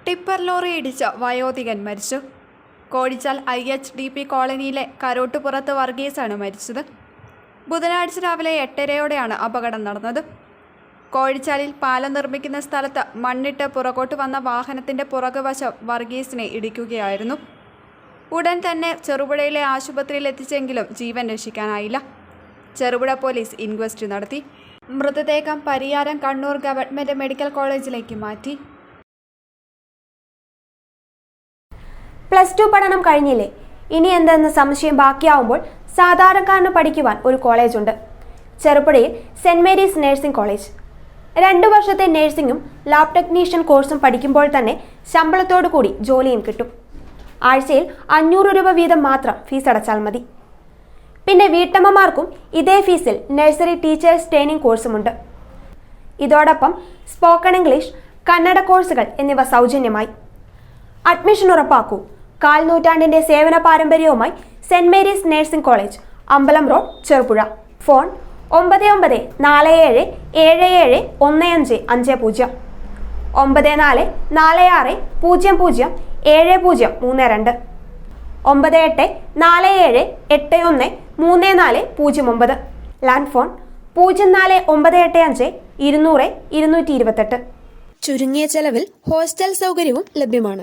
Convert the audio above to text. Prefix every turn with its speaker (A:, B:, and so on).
A: Tipper lorry ഇടിച്ച് വയോധികൻ മരിച്ചു. Kozhichal IHDP കോളനിയിലെ കരോട്ടുപുറത്ത് വർഗീസാണ് മരിച്ചത്. ബുധനാഴ്ച രാവിലെ 8:30-ഓടെയാണ് അപകടം നടന്നത്. കോഴിച്ചാലിൽ പാലം നിർമ്മിക്കുന്ന സ്ഥലത്ത് മണ്ണിട്ട് പുറകോട്ട് വന്ന വാഹനത്തിന്റെ പുറകുവശം വർഗീസിനെ ഇടിക്കുകയായിരുന്നു. ഉടൻ തന്നെ ചെറുപുഴയിലെ ആശുപത്രിയിൽ എത്തിച്ചെങ്കിലും ജീവൻ രക്ഷിക്കാനായില്ല. ചെറുപുഴ പോലീസ് ഇൻക്വസ്റ്റ് നടത്തി. മൃതദേഹം പരിയാരം കണ്ണൂർ ഗവൺമെന്റ് മെഡിക്കൽ കോളേജിലേക്ക് മാറ്റി.
B: +2 പഠനം കഴിഞ്ഞില്ലേ, ഇനി എന്തെന്ന് സംശയം ബാക്കിയാവുമ്പോൾ സാധാരണക്കാരന് പഠിക്കുവാൻ ഒരു കോളേജുണ്ട്. ചെറുപുഴയിൽ സെന്റ് മേരീസ് നഴ്സിംഗ് കോളേജ്. 2 വർഷത്തെ നഴ്സിംഗും ലാബ് ടെക്നീഷ്യൻ കോഴ്സും പഠിക്കുമ്പോൾ തന്നെ ശമ്പളത്തോടു കൂടി ജോലിയും കിട്ടും. ആഴ്ചയിൽ 500 രൂപ വീതം മാത്രം ഫീസ് അടച്ചാൽ മതി. പിന്നെ വീട്ടമ്മമാർക്കും ഇതേ ഫീസിൽ നഴ്സറി ടീച്ചേഴ്സ് ട്രെയിനിങ് കോഴ്സുമുണ്ട്. ഇതോടൊപ്പം സ്പോക്കൺ ഇംഗ്ലീഷ്, കന്നഡ കോഴ്സുകൾ എന്നിവ സൗജന്യമായി. അഡ്മിഷൻ ഉറപ്പാക്കൂ. 1/4 നൂറ്റാണ്ടിന്റെ സേവന പാരമ്പര്യവുമായി സെന്റ് മേരീസ് നഴ്സിംഗ് കോളേജ്, അമ്പലം road, Cherupuzha. Phone 9947771550, 9446007032, 9847813409. Land phone 04985 200 228. ചുരുങ്ങിയ ചെലവിൽ ഹോസ്റ്റൽ സൗകര്യവും ലഭ്യമാണ്.